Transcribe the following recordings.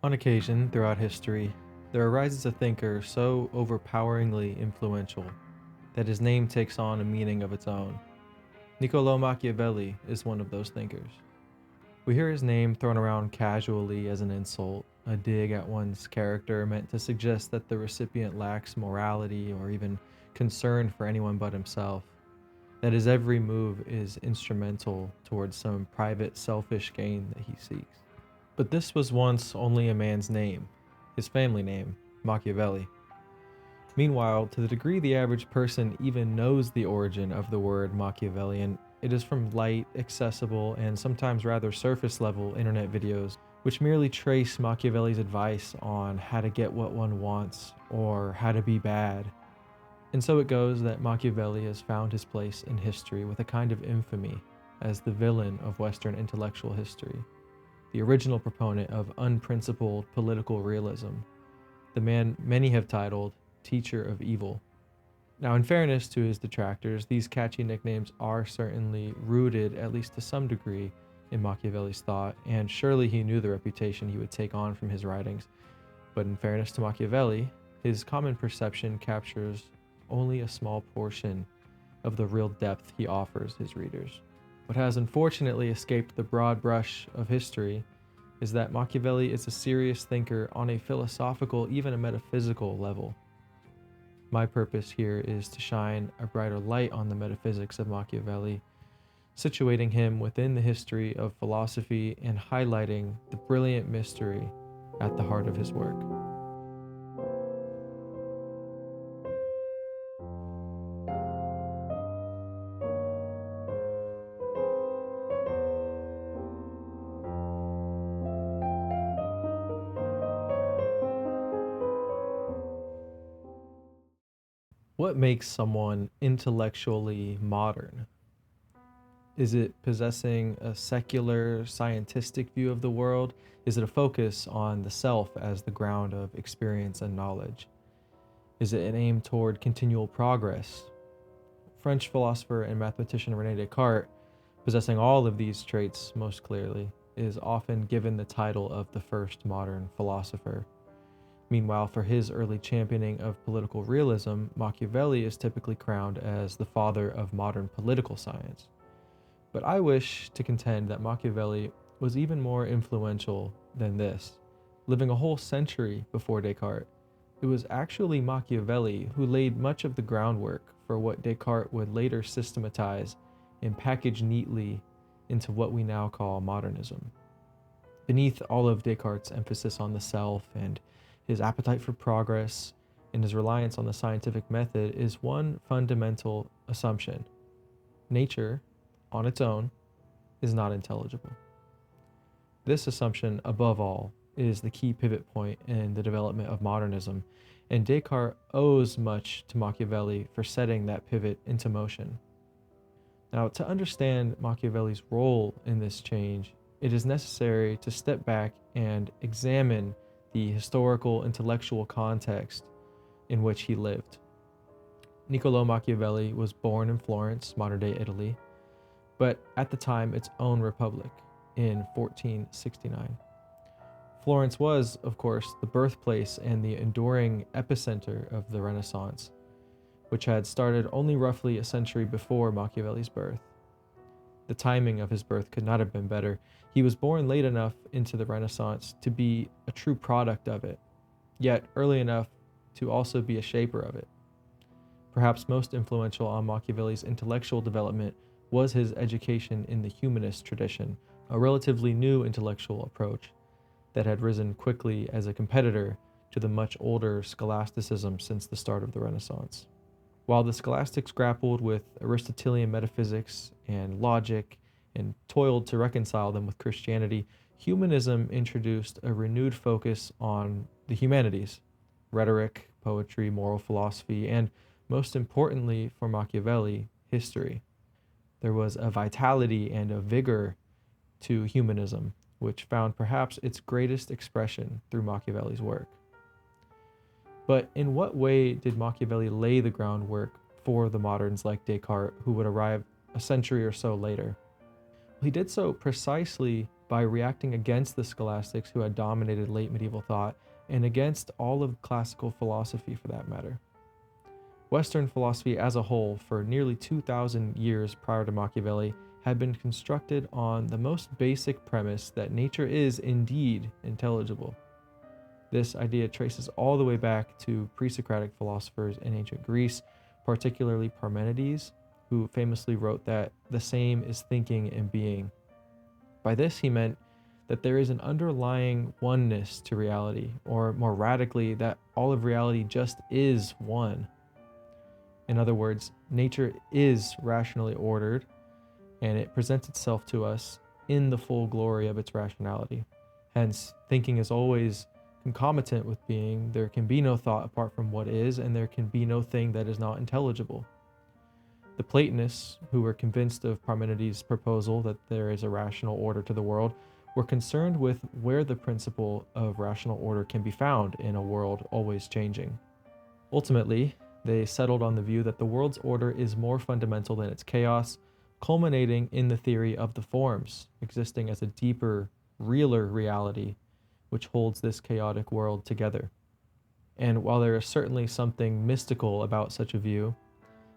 On occasion, throughout history, there arises a thinker so overpoweringly influential that his name takes on a meaning of its own. Niccolo Machiavelli is one of those thinkers. We hear his name thrown around casually as an insult, a dig at one's character meant to suggest that the recipient lacks morality or even concern for anyone but himself, that his every move is instrumental towards some private selfish gain that he seeks. But this was once only a man's name, his family name, Machiavelli. Meanwhile, to the degree the average person even knows the origin of the word Machiavellian, it is from light, accessible, and sometimes rather surface level internet videos, which merely trace Machiavelli's advice on how to get what one wants or how to be bad. And so it goes that Machiavelli has found his place in history with a kind of infamy as the villain of Western intellectual history, the original proponent of unprincipled political realism, the man many have titled Teacher of Evil. Now, in fairness to his detractors, these catchy nicknames are certainly rooted, at least to some degree, in Machiavelli's thought, and surely he knew the reputation he would take on from his writings. But in fairness to Machiavelli, his common perception captures only a small portion of the real depth he offers his readers. What has unfortunately escaped the broad brush of history is that Machiavelli is a serious thinker on a philosophical, even a metaphysical level. My purpose here is to shine a brighter light on the metaphysics of Machiavelli, situating him within the history of philosophy and highlighting the brilliant mystery at the heart of his work. What makes someone intellectually modern? Is it possessing a secular, scientific view of the world? Is it a focus on the self as the ground of experience and knowledge? Is it an aim toward continual progress? French philosopher and mathematician René Descartes, possessing all of these traits most clearly, is often given the title of the first modern philosopher. Meanwhile, for his early championing of political realism, Machiavelli is typically crowned as the father of modern political science. But I wish to contend that Machiavelli was even more influential than this. Living a whole century before Descartes, it was actually Machiavelli who laid much of the groundwork for what Descartes would later systematize and package neatly into what we now call modernism. Beneath all of Descartes' emphasis on the self and his appetite for progress and his reliance on the scientific method is one fundamental assumption: nature, on its own, is not intelligible. This assumption, above all, is the key pivot point in the development of modernism, and Descartes owes much to Machiavelli for setting that pivot into motion. Now, to understand Machiavelli's role in this change, it is necessary to step back and examine the historical intellectual context in which he lived. Niccolo Machiavelli was born in Florence, modern-day Italy, but at the time its own republic in 1469. Florence was, of course, the birthplace and the enduring epicenter of the Renaissance, which had started only roughly a century before Machiavelli's birth. The timing of his birth could not have been better. He was born late enough into the Renaissance to be a true product of it, yet early enough to also be a shaper of it. Perhaps most influential on Machiavelli's intellectual development was his education in the humanist tradition, a relatively new intellectual approach that had risen quickly as a competitor to the much older scholasticism since the start of the Renaissance. While the scholastics grappled with Aristotelian metaphysics and logic and toiled to reconcile them with Christianity, humanism introduced a renewed focus on the humanities: rhetoric, poetry, moral philosophy, and, most importantly for Machiavelli, history. There was a vitality and a vigor to humanism, which found perhaps its greatest expression through Machiavelli's work. But in what way did Machiavelli lay the groundwork for the moderns like Descartes, who would arrive a century or so later? He did so precisely by reacting against the scholastics who had dominated late medieval thought and against all of classical philosophy for that matter. Western philosophy as a whole, for nearly 2,000 years prior to Machiavelli, had been constructed on the most basic premise that nature is indeed intelligible. This idea traces all the way back to pre-Socratic philosophers in ancient Greece, particularly Parmenides, who famously wrote that the same is thinking and being. By this, he meant that there is an underlying oneness to reality, or more radically, that all of reality just is one. In other words, nature is rationally ordered, and it presents itself to us in the full glory of its rationality. Hence, thinking is always concomitant with being. There can be no thought apart from what is, and there can be no thing that is not intelligible. The Platonists, who were convinced of Parmenides' proposal that there is a rational order to the world, were concerned with where the principle of rational order can be found in a world always changing. Ultimately, they settled on the view that the world's order is more fundamental than its chaos, culminating in the theory of the forms, existing as a deeper, realer reality which holds this chaotic world together. And while there is certainly something mystical about such a view,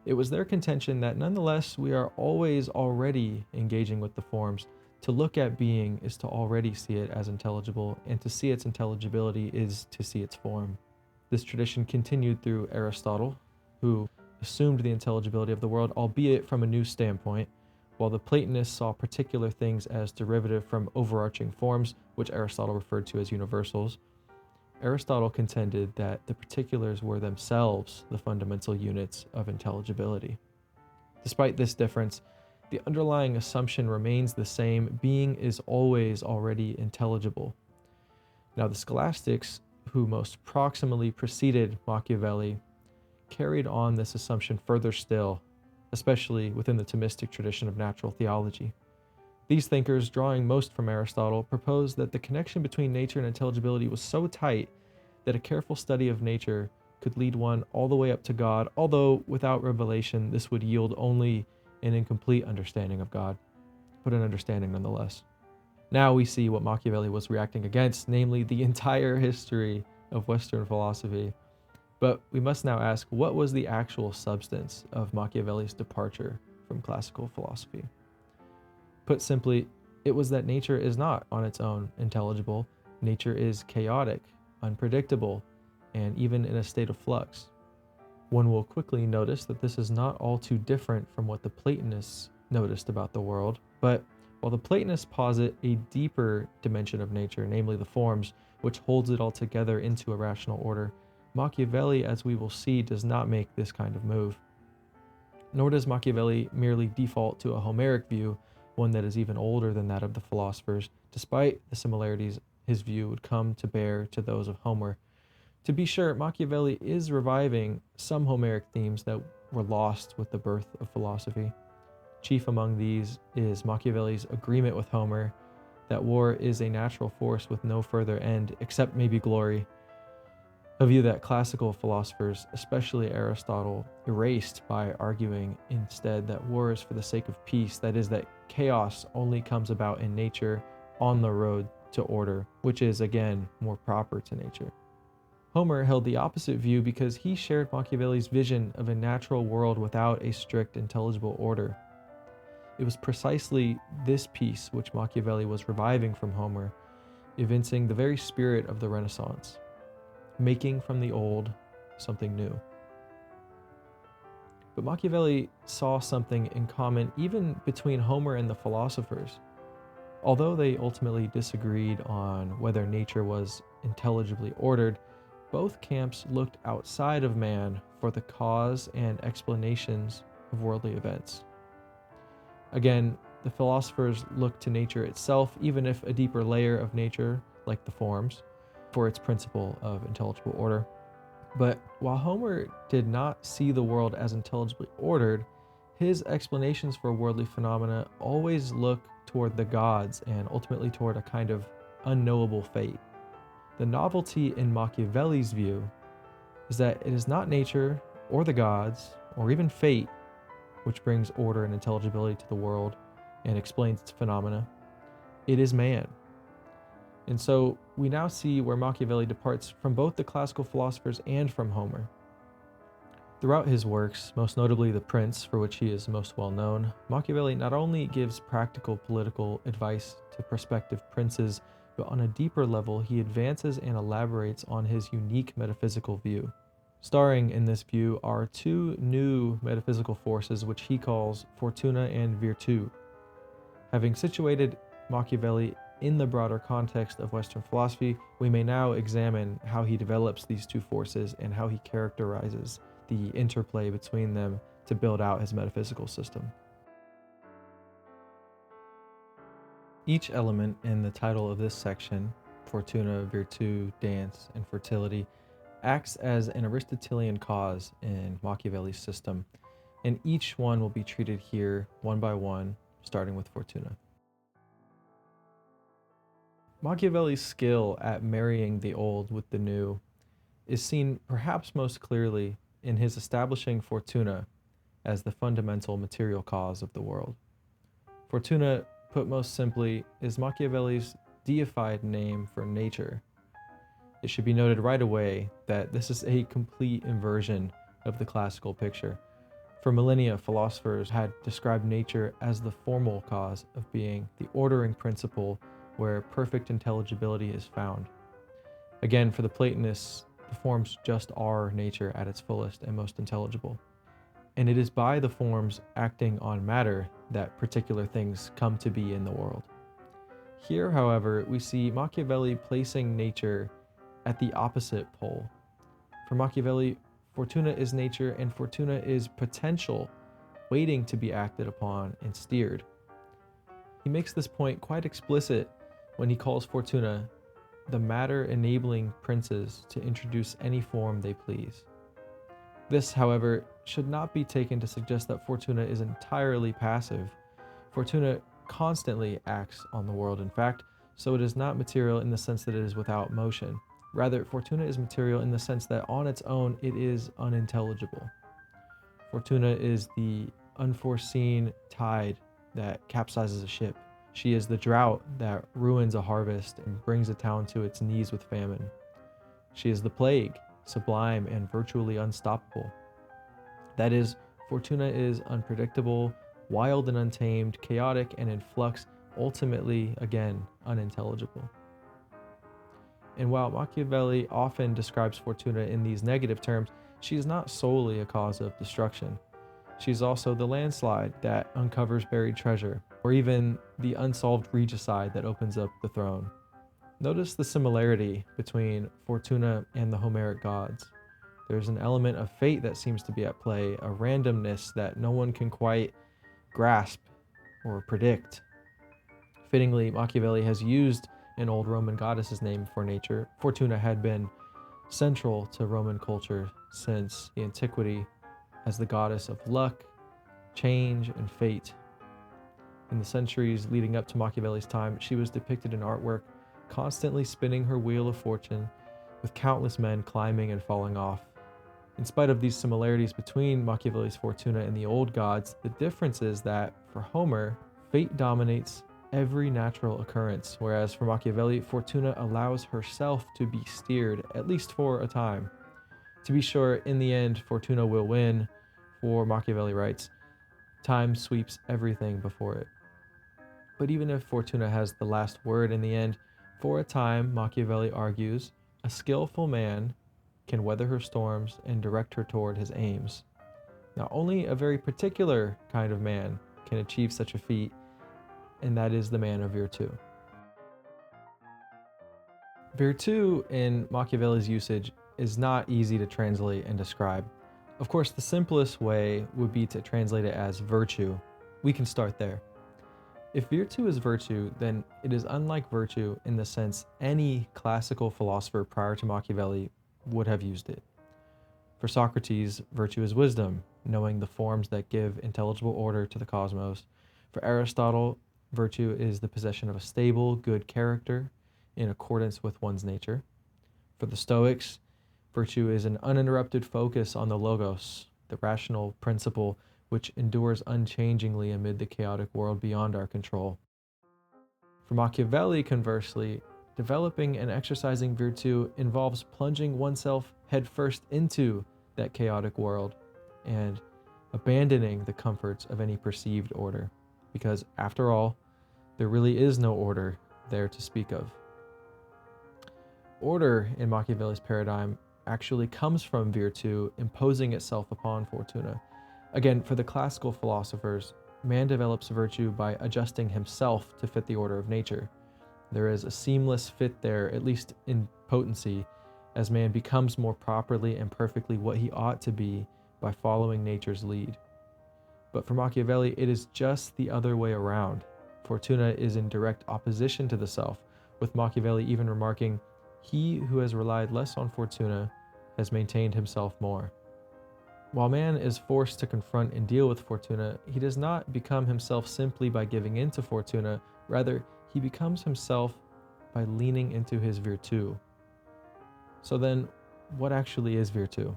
it was their contention that nonetheless we are always already engaging with the forms. To look at being is to already see it as intelligible, and to see its intelligibility is to see its form. This tradition continued through Aristotle, who assumed the intelligibility of the world, albeit from a new standpoint, while the Platonists saw particular things as derivative from overarching forms, which Aristotle referred to as universals. Aristotle contended that the particulars were themselves the fundamental units of intelligibility. Despite this difference, the underlying assumption remains the same: being is always already intelligible. Now, the scholastics, who most proximally preceded Machiavelli, carried on this assumption further still, especially within the Thomistic tradition of natural theology. These thinkers, drawing most from Aristotle, proposed that the connection between nature and intelligibility was so tight that a careful study of nature could lead one all the way up to God, although without revelation this would yield only an incomplete understanding of God, but an understanding nonetheless. Now we see what Machiavelli was reacting against, namely the entire history of Western philosophy. But we must now ask, what was the actual substance of Machiavelli's departure from classical philosophy? Put simply, it was that nature is not on its own intelligible. Nature is chaotic, unpredictable, and even in a state of flux. One will quickly notice that this is not all too different from what the Platonists noticed about the world, but while the Platonists posit a deeper dimension of nature, namely the forms, which holds it all together into a rational order, Machiavelli, as we will see, does not make this kind of move. Nor does Machiavelli merely default to a Homeric view, one that is even older than that of the philosophers, despite the similarities his view would come to bear to those of Homer. To be sure, Machiavelli is reviving some Homeric themes that were lost with the birth of philosophy. Chief among these is Machiavelli's agreement with Homer that war is a natural force with no further end except maybe glory, a view that classical philosophers, especially Aristotle, erased by arguing instead that war is for the sake of peace, that is, that chaos only comes about in nature on the road to order, which is, again, more proper to nature. Homer held the opposite view because he shared Machiavelli's vision of a natural world without a strict intelligible order. It was precisely this piece which Machiavelli was reviving from Homer, evincing the very spirit of the Renaissance, making from the old something new. But Machiavelli saw something in common even between Homer and the philosophers. Although they ultimately disagreed on whether nature was intelligibly ordered, both camps looked outside of man for the cause and explanations of worldly events. Again, the philosophers looked to nature itself, even if a deeper layer of nature, like the forms, for its principle of intelligible order. But while Homer did not see the world as intelligibly ordered, his explanations for worldly phenomena always look toward the gods and ultimately toward a kind of unknowable fate. The novelty in Machiavelli's view is that it is not nature or the gods or even fate which brings order and intelligibility to the world and explains its phenomena. It is man. And so we now see where Machiavelli departs from both the classical philosophers and from Homer. Throughout his works, most notably The Prince, for which he is most well known, Machiavelli not only gives practical political advice to prospective princes, but on a deeper level, he advances and elaborates on his unique metaphysical view. Starring in this view are two new metaphysical forces which he calls fortuna and virtu. Having situated Machiavelli in the broader context of Western philosophy, we may now examine how he develops these two forces and how he characterizes the interplay between them to build out his metaphysical system. Each element in the title of this section, fortuna, virtu, dance, and fertility, acts as an Aristotelian cause in Machiavelli's system, and each one will be treated here one by one, starting with fortuna. Machiavelli's skill at marrying the old with the new is seen perhaps most clearly in his establishing fortuna as the fundamental material cause of the world. Fortuna, put most simply, is Machiavelli's deified name for nature. It should be noted right away that this is a complete inversion of the classical picture. For millennia, philosophers had described nature as the formal cause of being, the ordering principle where perfect intelligibility is found. Again, for the Platonists, the forms just are nature at its fullest and most intelligible. And it is by the forms acting on matter that particular things come to be in the world. Here, however, we see Machiavelli placing nature at the opposite pole. For Machiavelli, fortuna is nature and fortuna is potential, waiting to be acted upon and steered. He makes this point quite explicit when he calls fortuna the matter enabling princes to introduce any form they please. This, however, should not be taken to suggest that fortuna is entirely passive. Fortuna constantly acts on the world, in fact, so it is not material in the sense that it is without motion. Rather, fortuna is material in the sense that on its own it is unintelligible. Fortuna is the unforeseen tide that capsizes a ship. She is the drought that ruins a harvest and brings a town to its knees with famine. She is the plague, sublime and virtually unstoppable. That is, fortuna is unpredictable, wild and untamed, chaotic and in flux, ultimately, again, unintelligible. And while Machiavelli often describes fortuna in these negative terms, she is not solely a cause of destruction. She is also the landslide that uncovers buried treasure, or even the unsolved regicide that opens up the throne. Notice the similarity between Fortuna and the Homeric gods. There's an element of fate that seems to be at play, a randomness that no one can quite grasp or predict. Fittingly, Machiavelli has used an old Roman goddess's name for nature. Fortuna had been central to Roman culture since the antiquity as the goddess of luck, change, and fate. In the centuries leading up to Machiavelli's time, she was depicted in artwork constantly spinning her wheel of fortune, with countless men climbing and falling off. In spite of these similarities between Machiavelli's Fortuna and the old gods, the difference is that, for Homer, fate dominates every natural occurrence, whereas for Machiavelli, Fortuna allows herself to be steered, at least for a time. To be sure, in the end, Fortuna will win, for Machiavelli writes, time sweeps everything before it. But even if Fortuna has the last word in the end, for a time, Machiavelli argues, a skillful man can weather her storms and direct her toward his aims. Now, only a very particular kind of man can achieve such a feat, and that is the man of virtu. Virtu, in Machiavelli's usage, is not easy to translate and describe. Of course, the simplest way would be to translate it as virtue. We can start there. If virtu is virtue, then it is unlike virtue in the sense any classical philosopher prior to Machiavelli would have used it. For Socrates, virtue is wisdom, knowing the forms that give intelligible order to the cosmos. For Aristotle, virtue is the possession of a stable, good character in accordance with one's nature. For the Stoics, virtue is an uninterrupted focus on the logos, the rational principle which endures unchangingly amid the chaotic world beyond our control. For Machiavelli, conversely, developing and exercising virtue involves plunging oneself headfirst into that chaotic world and abandoning the comforts of any perceived order. Because after all, there really is no order there to speak of. Order in Machiavelli's paradigm actually comes from virtue imposing itself upon fortuna. Again, for the classical philosophers, man develops virtue by adjusting himself to fit the order of nature. There is a seamless fit there, at least in potency, as man becomes more properly and perfectly what he ought to be by following nature's lead. But for Machiavelli, it is just the other way around. Fortuna is in direct opposition to the self, with Machiavelli even remarking, "He who has relied less on fortuna has maintained himself more." While man is forced to confront and deal with fortuna, he does not become himself simply by giving in to fortuna. Rather, he becomes himself by leaning into his virtue. So then, what actually is virtue?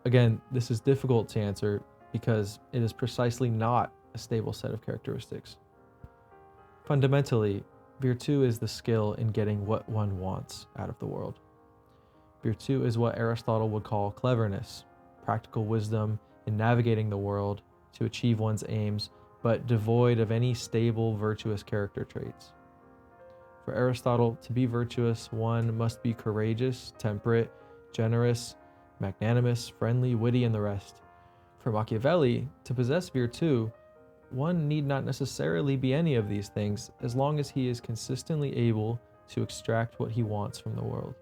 Again, this is difficult to answer because it is precisely not a stable set of characteristics. Fundamentally, virtue is the skill in getting what one wants out of the world. Virtue is what Aristotle would call cleverness, practical wisdom in navigating the world to achieve one's aims, but devoid of any stable, virtuous character traits. For Aristotle, to be virtuous, one must be courageous, temperate, generous, magnanimous, friendly, witty, and the rest. For Machiavelli, to possess virtue, one need not necessarily be any of these things as long as he is consistently able to extract what he wants from the world.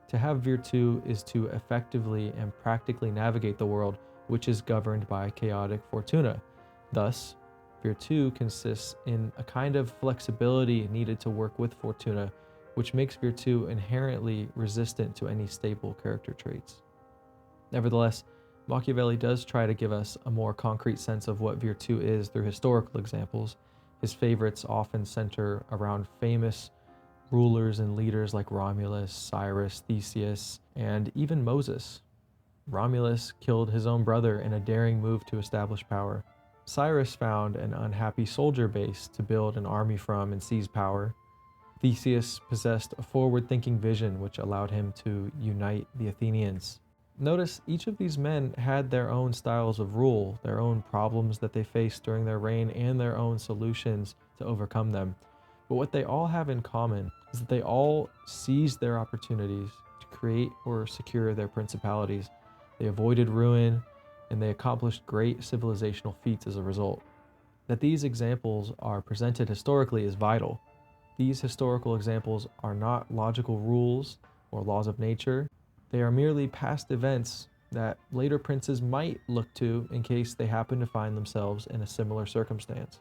To have virtue is to effectively and practically navigate the world, which is governed by chaotic fortuna. Thus, virtue consists in a kind of flexibility needed to work with fortuna, which makes virtue inherently resistant to any stable character traits. Nevertheless, Machiavelli does try to give us a more concrete sense of what virtue is through historical examples. His favorites often center around famous rulers and leaders like Romulus, Cyrus, Theseus, and even Moses. Romulus killed his own brother in a daring move to establish power. Cyrus found an unhappy soldier base to build an army from and seize power. Theseus possessed a forward-thinking vision which allowed him to unite the Athenians. Notice each of these men had their own styles of rule, their own problems that they faced during their reign, and their own solutions to overcome them. But what they all have in common is that they all seized their opportunities to create or secure their principalities. They avoided ruin, and they accomplished great civilizational feats as a result. That these examples are presented historically is vital. These historical examples are not logical rules or laws of nature. They are merely past events that later princes might look to in case they happen to find themselves in a similar circumstance.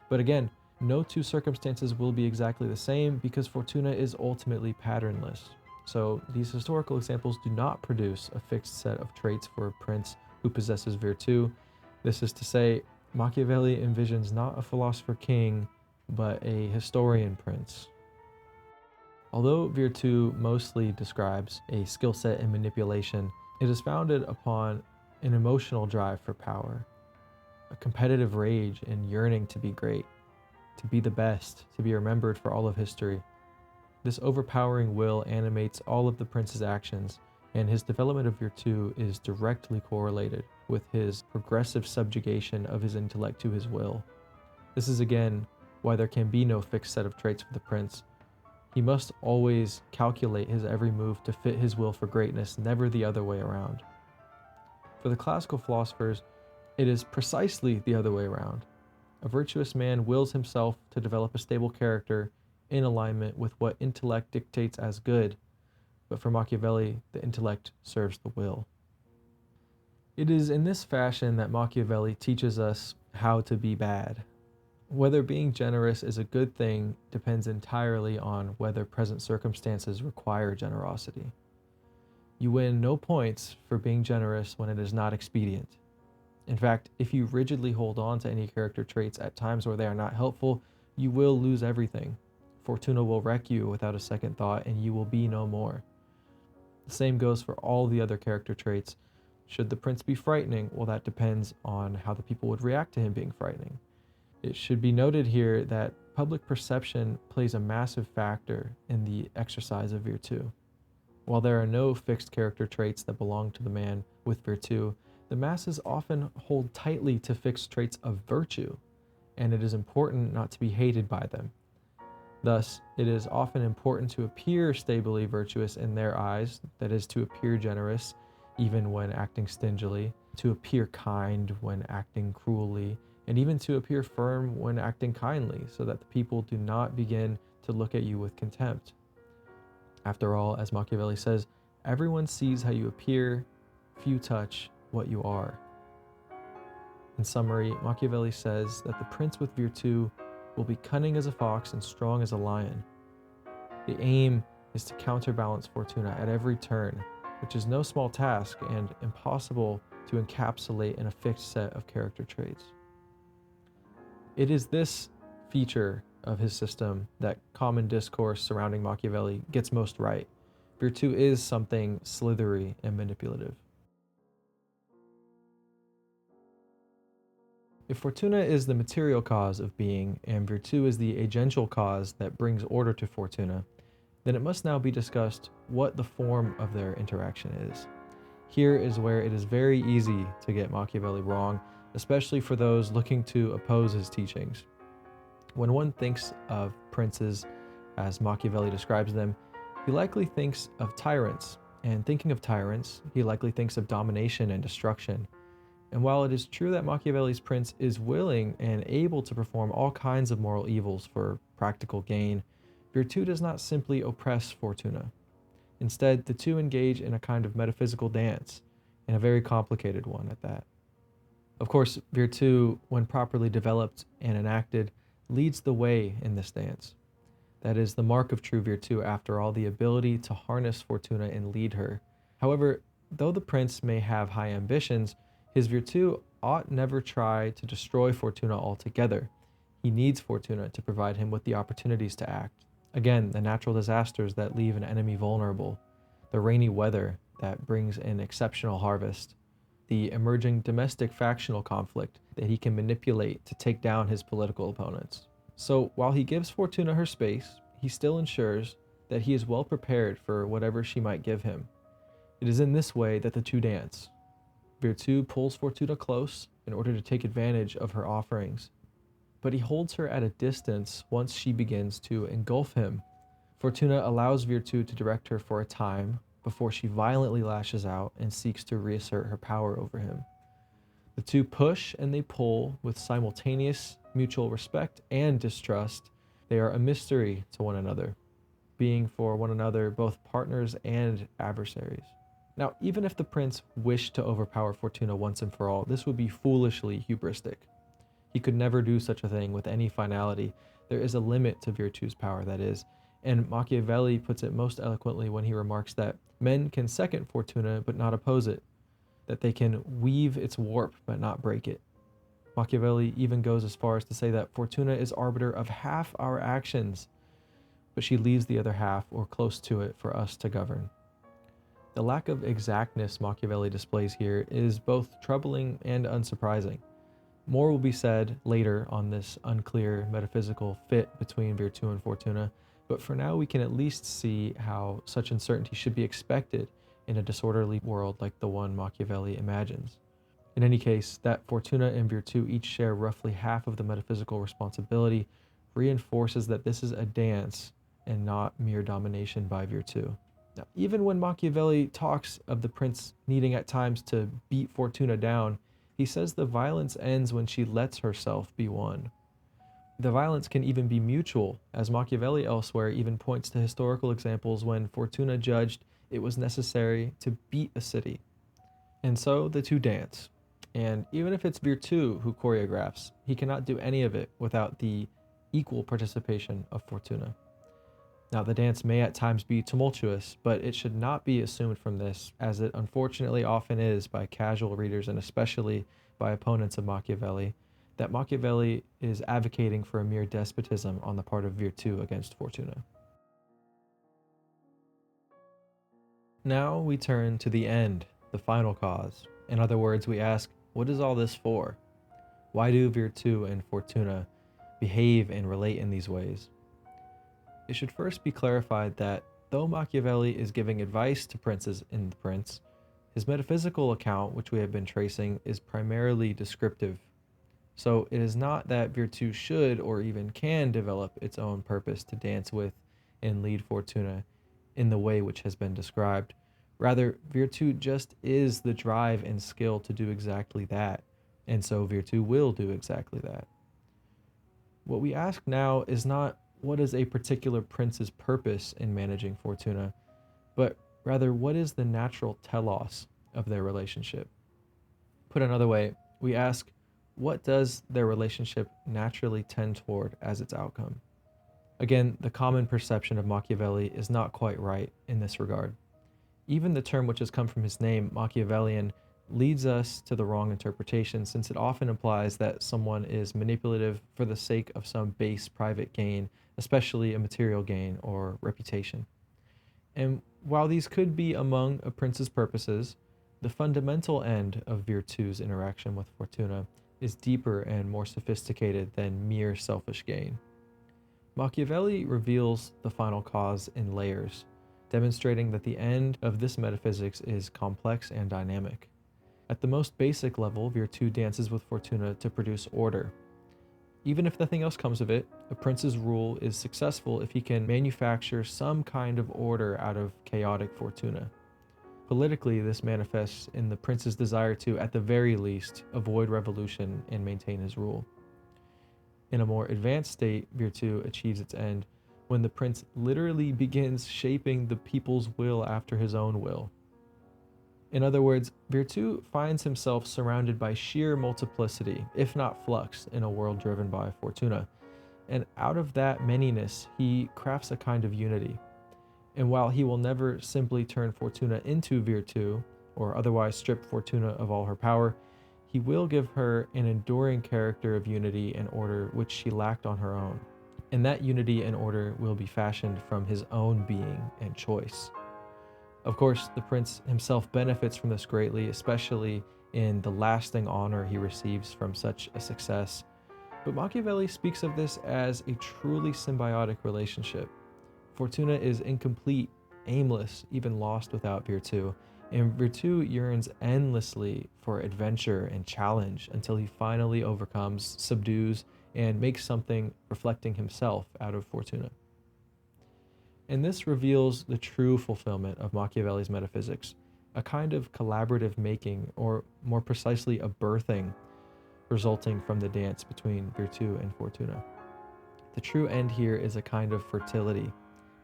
But again, no two circumstances will be exactly the same because fortuna is ultimately patternless. So these historical examples do not produce a fixed set of traits for a prince who possesses virtue. This is to say, Machiavelli envisions not a philosopher king, but a historian prince. Although virtue mostly describes a skill set in manipulation, it is founded upon an emotional drive for power, a competitive rage and yearning to be great, to be the best, to be remembered for all of history. This overpowering will animates all of the prince's actions, and his development of virtue is directly correlated with his progressive subjugation of his intellect to his will. This is again why there can be no fixed set of traits for the prince. He must always calculate his every move to fit his will for greatness, never the other way around. For the classical philosophers, it is precisely the other way around. A virtuous man wills himself to develop a stable character in alignment with what intellect dictates as good, but for Machiavelli, the intellect serves the will. It is in this fashion that Machiavelli teaches us how to be bad. Whether being generous is a good thing depends entirely on whether present circumstances require generosity. You win no points for being generous when it is not expedient. In fact, if you rigidly hold on to any character traits at times where they are not helpful, you will lose everything. Fortuna will wreck you without a second thought, and you will be no more. The same goes for all the other character traits. Should the prince be frightening? Well, that depends on how the people would react to him being frightening. It should be noted here that public perception plays a massive factor in the exercise of virtù. While there are no fixed character traits that belong to the man with virtù, the masses often hold tightly to fixed traits of virtue, and it is important not to be hated by them. Thus, it is often important to appear stably virtuous in their eyes, that is, to appear generous even when acting stingily, to appear kind when acting cruelly, and even to appear firm when acting kindly, so that the people do not begin to look at you with contempt. After all, as Machiavelli says, everyone sees how you appear, few touch what you are. In summary, Machiavelli says that the prince with virtù will be cunning as a fox and strong as a lion. The aim is to counterbalance Fortuna at every turn, which is no small task and impossible to encapsulate in a fixed set of character traits. It is this feature of his system that common discourse surrounding Machiavelli gets most right. Virtù is something slithery and manipulative. If Fortuna is the material cause of being, and virtù is the agential cause that brings order to Fortuna, then it must now be discussed what the form of their interaction is. Here is where it is very easy to get Machiavelli wrong, especially for those looking to oppose his teachings. When one thinks of princes, as Machiavelli describes them, he likely thinks of tyrants, and thinking of tyrants, he likely thinks of domination and destruction. And while it is true that Machiavelli's prince is willing and able to perform all kinds of moral evils for practical gain, virtù does not simply oppress Fortuna. Instead, the two engage in a kind of metaphysical dance, and a very complicated one at that. Of course, virtù, when properly developed and enacted, leads the way in this dance. That is the mark of true virtù, after all, the ability to harness Fortuna and lead her. However, though the prince may have high ambitions, his virtù ought never try to destroy Fortuna altogether. He needs Fortuna to provide him with the opportunities to act. Again, the natural disasters that leave an enemy vulnerable, the rainy weather that brings an exceptional harvest, the emerging domestic factional conflict that he can manipulate to take down his political opponents. So while he gives Fortuna her space, he still ensures that he is well prepared for whatever she might give him. It is in this way that the two dance. Virtù pulls Fortuna close in order to take advantage of her offerings, but he holds her at a distance once she begins to engulf him. Fortuna allows virtù to direct her for a time before she violently lashes out and seeks to reassert her power over him. The two push and they pull with simultaneous mutual respect and distrust. They are a mystery to one another, being for one another both partners and adversaries. Now, even if the prince wished to overpower Fortuna once and for all, this would be foolishly hubristic. He could never do such a thing with any finality. There is a limit to virtue's power, that is, and Machiavelli puts it most eloquently when he remarks that men can second Fortuna but not oppose it, that they can weave its warp but not break it. Machiavelli even goes as far as to say that Fortuna is arbiter of half our actions, but she leaves the other half, or close to it, for us to govern. The lack of exactness Machiavelli displays here is both troubling and unsurprising. More will be said later on this unclear metaphysical fit between virtù and Fortuna, but for now we can at least see how such uncertainty should be expected in a disorderly world like the one Machiavelli imagines. In any case, that Fortuna and virtù each share roughly half of the metaphysical responsibility reinforces that this is a dance and not mere domination by virtù. Now, even when Machiavelli talks of the prince needing at times to beat Fortuna down, he says the violence ends when she lets herself be won. The violence can even be mutual, as Machiavelli elsewhere even points to historical examples when Fortuna judged it was necessary to beat a city. And so the two dance. And even if it's virtù who choreographs, he cannot do any of it without the equal participation of Fortuna. Now, the dance may at times be tumultuous, but it should not be assumed from this, as it unfortunately often is by casual readers and especially by opponents of Machiavelli, that Machiavelli is advocating for a mere despotism on the part of virtù against Fortuna. Now we turn to the end, the final cause. In other words, we ask, what is all this for? Why do virtù and Fortuna behave and relate in these ways. It should first be clarified that though Machiavelli is giving advice to princes in The Prince, his metaphysical account, which we have been tracing, is primarily descriptive. So it is not that Virtue should or even can develop its own purpose to dance with and lead Fortuna in the way which has been described. Rather, Virtue just is the drive and skill to do exactly that, and so Virtue will do exactly that. What we ask now is not what is a particular prince's purpose in managing Fortuna, but rather what is the natural telos of their relationship. Put another way, we ask what does their relationship naturally tend toward as its outcome. Again, the common perception of Machiavelli is not quite right in this regard. Even the term which has come from his name, Machiavellian, leads us to the wrong interpretation, since it often implies that someone is manipulative for the sake of some base private gain, especially a material gain or reputation. And while these could be among a prince's purposes, the fundamental end of Virtue's interaction with Fortuna is deeper and more sophisticated than mere selfish gain. Machiavelli reveals the final cause in layers, demonstrating that the end of this metaphysics is complex and dynamic. At the most basic level, Virtue dances with Fortuna to produce order. Even if nothing else comes of it, a prince's rule is successful if he can manufacture some kind of order out of chaotic Fortuna. Politically, this manifests in the prince's desire to, at the very least, avoid revolution and maintain his rule. In a more advanced state, Virtue achieves its end when the prince literally begins shaping the people's will after his own will. In other words, Virtue finds himself surrounded by sheer multiplicity, if not flux, in a world driven by Fortuna. And out of that manyness, he crafts a kind of unity. And while he will never simply turn Fortuna into Virtue, or otherwise strip Fortuna of all her power, he will give her an enduring character of unity and order which she lacked on her own. And that unity and order will be fashioned from his own being and choice. Of course, the prince himself benefits from this greatly, especially in the lasting honor he receives from such a success. But Machiavelli speaks of this as a truly symbiotic relationship. Fortuna is incomplete, aimless, even lost without Virtue, and Virtue yearns endlessly for adventure and challenge until he finally overcomes, subdues, and makes something reflecting himself out of Fortuna. And this reveals the true fulfillment of Machiavelli's metaphysics, a kind of collaborative making, or more precisely, a birthing, resulting from the dance between Virtue and Fortuna. The true end here is a kind of fertility,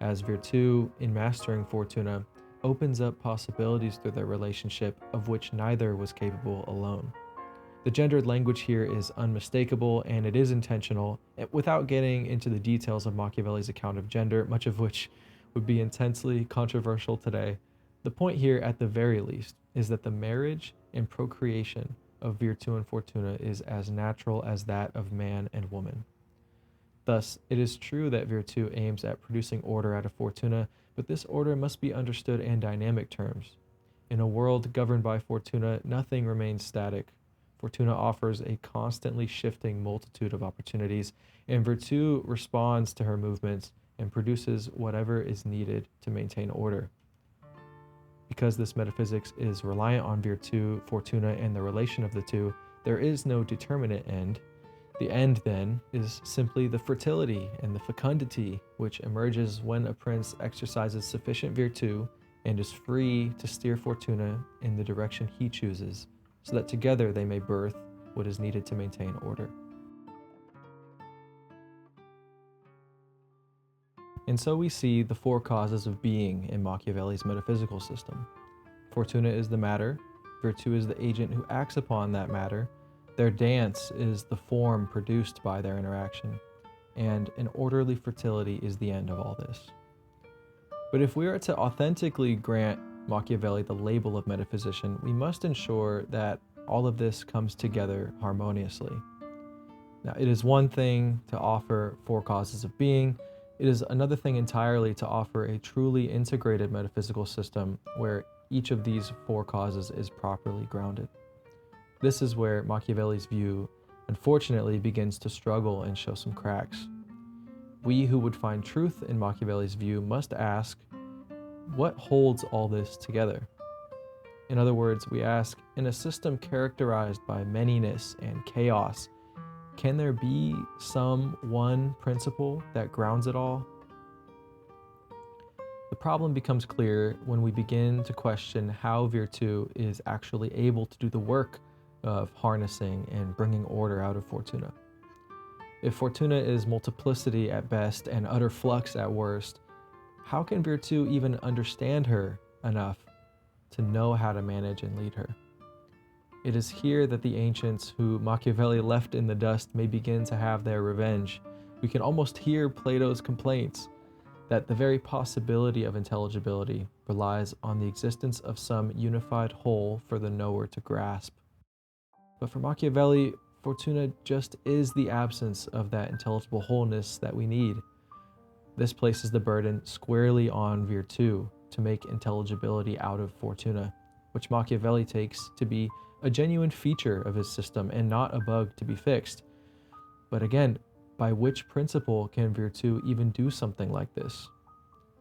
as Virtue, in mastering Fortuna, opens up possibilities through their relationship of which neither was capable alone. The gendered language here is unmistakable and it is intentional. Without getting into the details of Machiavelli's account of gender, much of which would be intensely controversial today, the point here, at the very least, is that the marriage and procreation of Virtue and Fortuna is as natural as that of man and woman. Thus, it is true that Virtue aims at producing order out of Fortuna, but this order must be understood in dynamic terms. In a world governed by Fortuna, nothing remains static. Fortuna offers a constantly shifting multitude of opportunities, and Virtue responds to her movements and produces whatever is needed to maintain order. Because this metaphysics is reliant on Virtue, Fortuna, and the relation of the two, there is no determinate end. The end, then, is simply the fertility and the fecundity which emerges when a prince exercises sufficient Virtue and is free to steer Fortuna in the direction he chooses, so that together they may birth what is needed to maintain order. And so we see the four causes of being in Machiavelli's metaphysical system. Fortuna is the matter, Virtue is the agent who acts upon that matter, their dance is the form produced by their interaction, and an orderly fertility is the end of all this. But if we are to authentically grant Machiavelli the label of metaphysician, we must ensure that all of this comes together harmoniously. Now, it is one thing to offer four causes of being. It is another thing entirely to offer a truly integrated metaphysical system where each of these four causes is properly grounded. This is where Machiavelli's view unfortunately begins to struggle and show some cracks. We who would find truth in Machiavelli's view must ask, what holds all this together? In other words, we ask, in a system characterized by manyness and chaos, can there be some one principle that grounds it all? The problem becomes clear when we begin to question how Virtù is actually able to do the work of harnessing and bringing order out of Fortuna. If Fortuna is multiplicity at best and utter flux at worst, how can Virtù even understand her enough to know how to manage and lead her? It is here that the ancients who Machiavelli left in the dust may begin to have their revenge. We can almost hear Plato's complaints that the very possibility of intelligibility relies on the existence of some unified whole for the knower to grasp. But for Machiavelli, Fortuna just is the absence of that intelligible wholeness that we need. This places the burden squarely on Virtù to make intelligibility out of Fortuna, which Machiavelli takes to be a genuine feature of his system and not a bug to be fixed. But again, by which principle can Virtù even do something like this?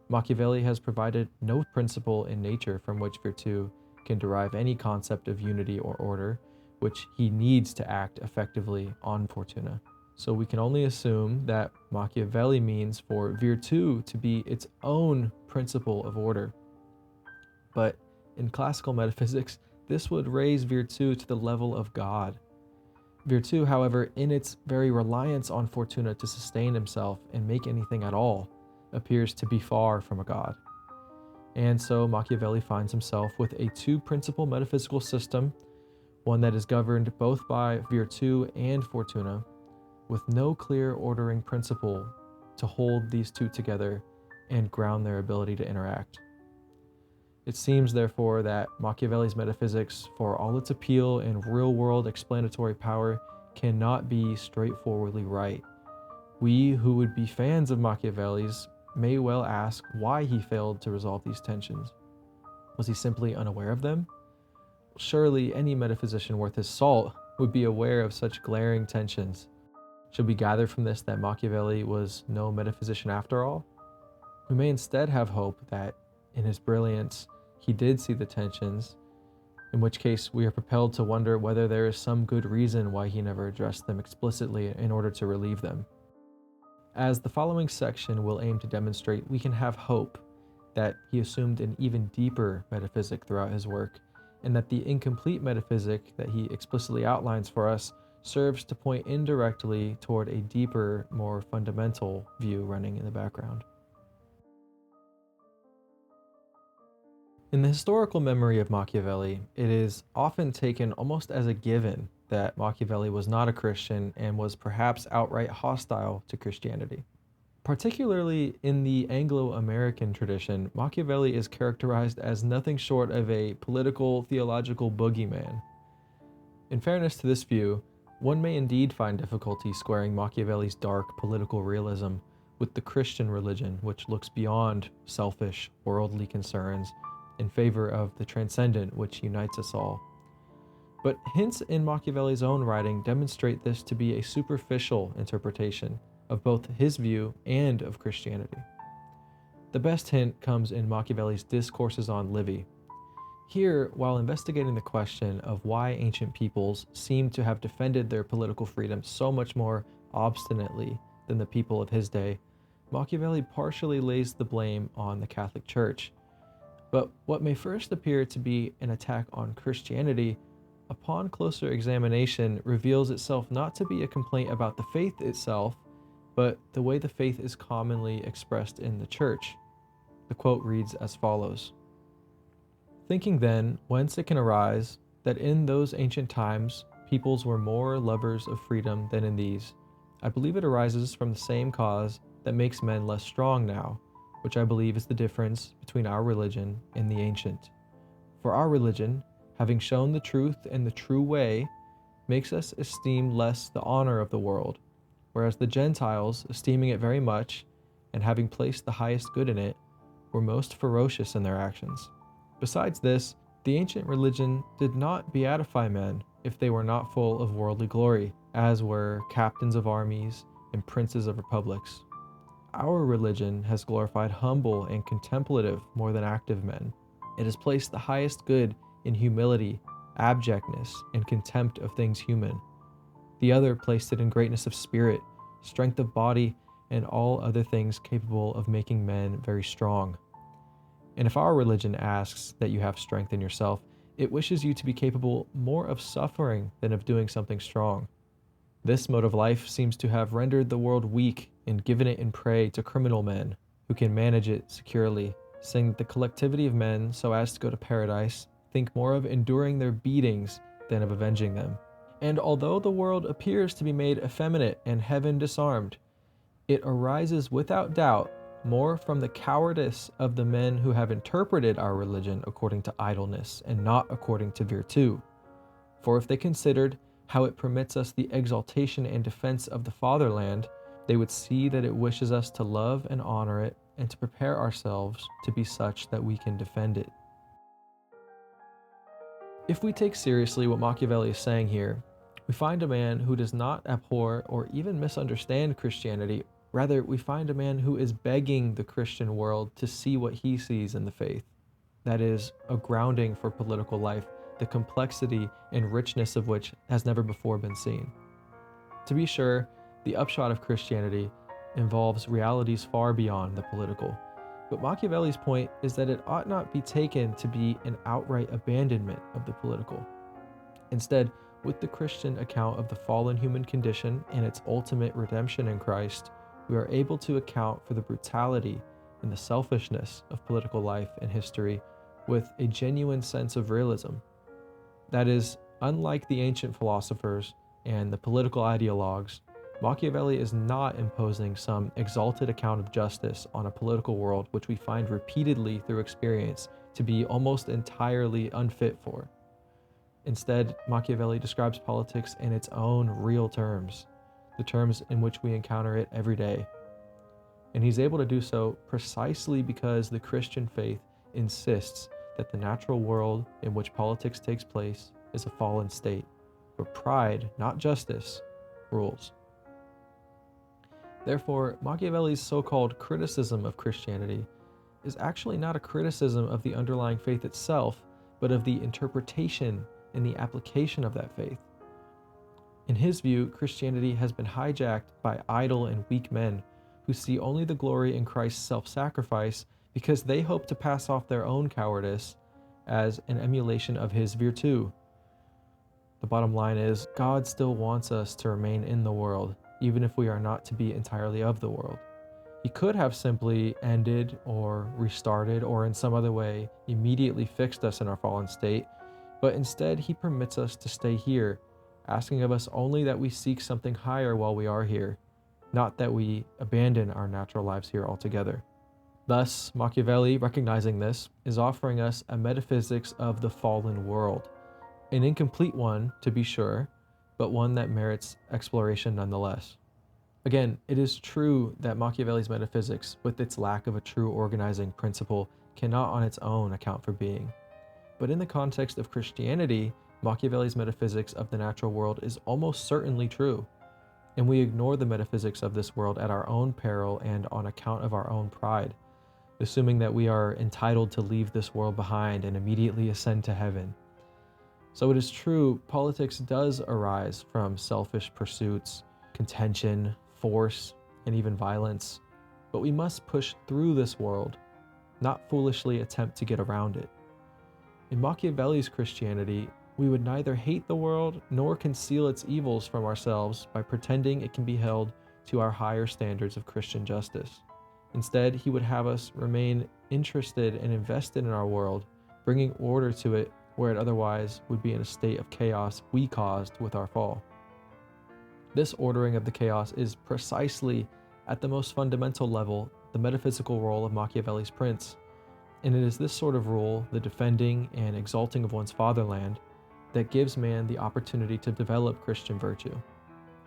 Machiavelli has provided no principle in nature from which Virtù can derive any concept of unity or order, which he needs to act effectively on Fortuna. So we can only assume that Machiavelli means for Virtù to be its own principle of order. But in classical metaphysics, this would raise Virtù to the level of God. Virtù, however, in its very reliance on Fortuna to sustain himself and make anything at all, appears to be far from a god. And so Machiavelli finds himself with a two-principle metaphysical system, one that is governed both by Virtù and Fortuna, with no clear ordering principle to hold these two together and ground their ability to interact. It seems, therefore, that Machiavelli's metaphysics, for all its appeal and real-world explanatory power, cannot be straightforwardly right. We who would be fans of Machiavelli's may well ask why he failed to resolve these tensions. Was he simply unaware of them? Surely any metaphysician worth his salt would be aware of such glaring tensions. Should we gather from this that Machiavelli was no metaphysician after all? We may instead have hope that, in his brilliance, he did see the tensions, in which case we are propelled to wonder whether there is some good reason why he never addressed them explicitly in order to relieve them. As the following section will aim to demonstrate, we can have hope that he assumed an even deeper metaphysic throughout his work, and that the incomplete metaphysic that he explicitly outlines for us serves to point indirectly toward a deeper, more fundamental view running in the background. In the historical memory of Machiavelli, it is often taken almost as a given that Machiavelli was not a Christian and was perhaps outright hostile to Christianity. Particularly in the Anglo-American tradition, Machiavelli is characterized as nothing short of a political, theological boogeyman. In fairness to this view, one may indeed find difficulty squaring Machiavelli's dark political realism with the Christian religion, which looks beyond selfish, worldly concerns in favor of the transcendent, which unites us all. But hints in Machiavelli's own writing demonstrate this to be a superficial interpretation of both his view and of Christianity. The best hint comes in Machiavelli's Discourses on Livy. Here, while investigating the question of why ancient peoples seem to have defended their political freedom so much more obstinately than the people of his day, Machiavelli partially lays the blame on the Catholic Church. But what may first appear to be an attack on Christianity, upon closer examination reveals itself not to be a complaint about the faith itself, but the way the faith is commonly expressed in the church. The quote reads as follows: "Thinking then whence it can arise, that in those ancient times peoples were more lovers of freedom than in these, I believe it arises from the same cause that makes men less strong now, which I believe is the difference between our religion and the ancient. For our religion, having shown the truth and the true way, makes us esteem less the honor of the world, whereas the Gentiles, esteeming it very much, and having placed the highest good in it, were most ferocious in their actions. Besides this, the ancient religion did not beatify men if they were not full of worldly glory, as were captains of armies and princes of republics. Our religion has glorified humble and contemplative more than active men. It has placed the highest good in humility, abjectness, and contempt of things human. The other placed it in greatness of spirit, strength of body, and all other things capable of making men very strong. And if our religion asks that you have strength in yourself, it wishes you to be capable more of suffering than of doing something strong. This mode of life seems to have rendered the world weak and given it in prey to criminal men who can manage it securely, saying that the collectivity of men, so as to go to paradise, think more of enduring their beatings than of avenging them. And although the world appears to be made effeminate and heaven disarmed, it arises without doubt more from the cowardice of the men who have interpreted our religion according to idleness and not according to virtue. For if they considered how it permits us the exaltation and defense of the fatherland, they would see that it wishes us to love and honor it and to prepare ourselves to be such that we can defend it. If we take seriously what Machiavelli is saying here, we find a man who does not abhor or even misunderstand Christianity. Rather, we find a man who is begging the Christian world to see what he sees in the faith. That is, a grounding for political life, the complexity and richness of which has never before been seen. To be sure, the upshot of Christianity involves realities far beyond the political. But Machiavelli's point is that it ought not be taken to be an outright abandonment of the political. Instead, with the Christian account of the fallen human condition and its ultimate redemption in Christ, we are able to account for the brutality and the selfishness of political life and history with a genuine sense of realism. That is, unlike the ancient philosophers and the political ideologues, Machiavelli is not imposing some exalted account of justice on a political world which we find repeatedly through experience to be almost entirely unfit for. Instead, Machiavelli describes politics in its own real terms, the terms in which we encounter it every day. And he's able to do so precisely because the Christian faith insists that the natural world in which politics takes place is a fallen state, where pride, not justice, rules. Therefore, Machiavelli's so-called criticism of Christianity is actually not a criticism of the underlying faith itself, but of the interpretation and the application of that faith. In his view, Christianity has been hijacked by idle and weak men who see only the glory in Christ's self-sacrifice because they hope to pass off their own cowardice as an emulation of his virtue. The bottom line is, God still wants us to remain in the world, even if we are not to be entirely of the world. He could have simply ended or restarted or in some other way immediately fixed us in our fallen state, but instead he permits us to stay here, asking of us only that we seek something higher while we are here, not that we abandon our natural lives here altogether. Thus, Machiavelli, recognizing this, is offering us a metaphysics of the fallen world, an incomplete one, to be sure, but one that merits exploration nonetheless. Again, it is true that Machiavelli's metaphysics, with its lack of a true organizing principle, cannot on its own account for being. But in the context of Christianity, Machiavelli's metaphysics of the natural world is almost certainly true, and we ignore the metaphysics of this world at our own peril and on account of our own pride, assuming that we are entitled to leave this world behind and immediately ascend to heaven. So it is true, politics does arise from selfish pursuits, contention, force, and even violence, but we must push through this world, not foolishly attempt to get around it. In Machiavelli's Christianity, we would neither hate the world nor conceal its evils from ourselves by pretending it can be held to our higher standards of Christian justice. Instead, he would have us remain interested and invested in our world, bringing order to it where it otherwise would be in a state of chaos we caused with our fall. This ordering of the chaos is precisely, at the most fundamental level, the metaphysical role of Machiavelli's prince, and it is this sort of role, the defending and exalting of one's fatherland, that gives man the opportunity to develop Christian virtue,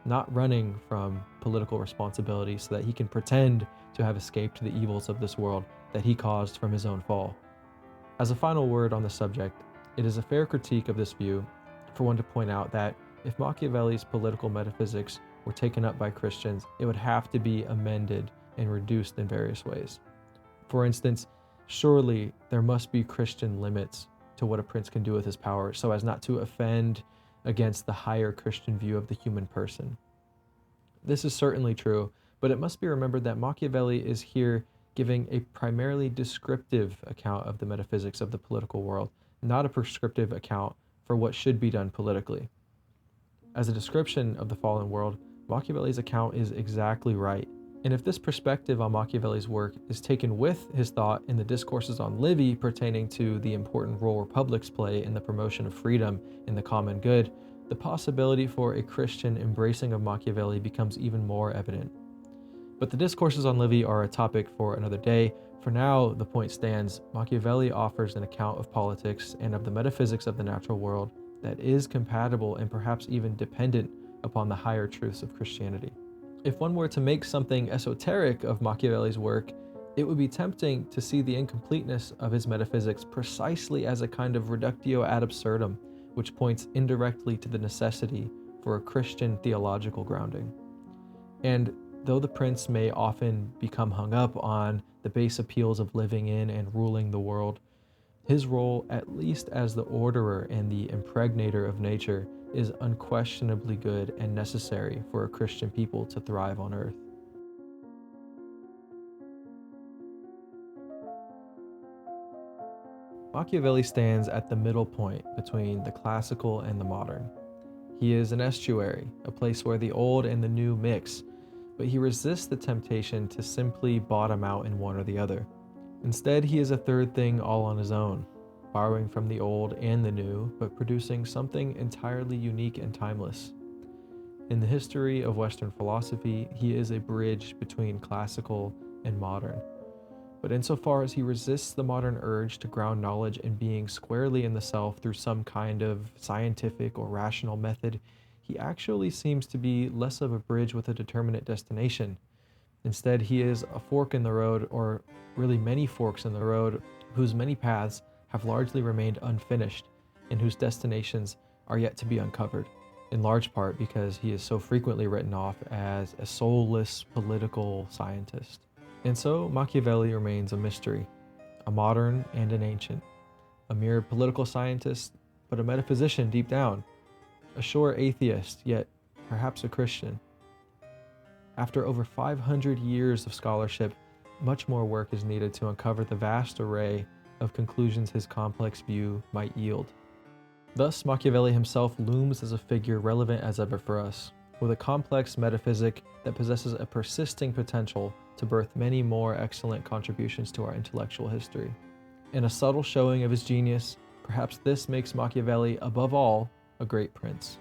not running from political responsibility so that he can pretend to have escaped the evils of this world that he caused from his own fall. As a final word on the subject, it is a fair critique of this view for one to point out that If Machiavelli's political metaphysics were taken up by Christians, it would have to be amended and reduced in various ways. For instance, surely there must be Christian limits to what a prince can do with his power so as not to offend against the higher Christian view of the human person. This is certainly true, but it must be remembered that Machiavelli is here giving a primarily descriptive account of the metaphysics of the political world, not a prescriptive account for what should be done politically. As a description of the fallen world, Machiavelli's account is exactly right. And if this perspective on Machiavelli's work is taken with his thought in the discourses on Livy pertaining to the important role republics play in the promotion of freedom and the common good, the possibility for a Christian embracing of Machiavelli becomes even more evident. But the discourses on Livy are a topic for another day. For now, the point stands: Machiavelli offers an account of politics and of the metaphysics of the natural world that is compatible and perhaps even dependent upon the higher truths of Christianity. If one were to make something esoteric of Machiavelli's work, it would be tempting to see the incompleteness of his metaphysics precisely as a kind of reductio ad absurdum, which points indirectly to the necessity for a Christian theological grounding. And though the prince may often become hung up on the base appeals of living in and ruling the world, his role, at least as the orderer and the impregnator of nature, is unquestionably good and necessary for a Christian people to thrive on earth. Machiavelli stands at the middle point between the classical and the modern. He is an estuary, a place where the old and the new mix, but he resists the temptation to simply bottom out in one or the other. Instead, he is a third thing all on his own, borrowing from the old and the new, but producing something entirely unique and timeless. In the history of Western philosophy, he is a bridge between classical and modern. But insofar as he resists the modern urge to ground knowledge and being squarely in the self through some kind of scientific or rational method, he actually seems to be less of a bridge with a determinate destination. Instead, he is a fork in the road, or really many forks in the road, whose many paths have largely remained unfinished and whose destinations are yet to be uncovered, in large part because he is so frequently written off as a soulless political scientist. And so Machiavelli remains a mystery, a modern and an ancient, a mere political scientist, but a metaphysician deep down, a sure atheist, yet perhaps a Christian. After over 500 years of scholarship, much more work is needed to uncover the vast array of conclusions his complex view might yield. Thus, Machiavelli himself looms as a figure relevant as ever for us, with a complex metaphysic that possesses a persisting potential to birth many more excellent contributions to our intellectual history. In a subtle showing of his genius, perhaps this makes Machiavelli, above all, a great prince.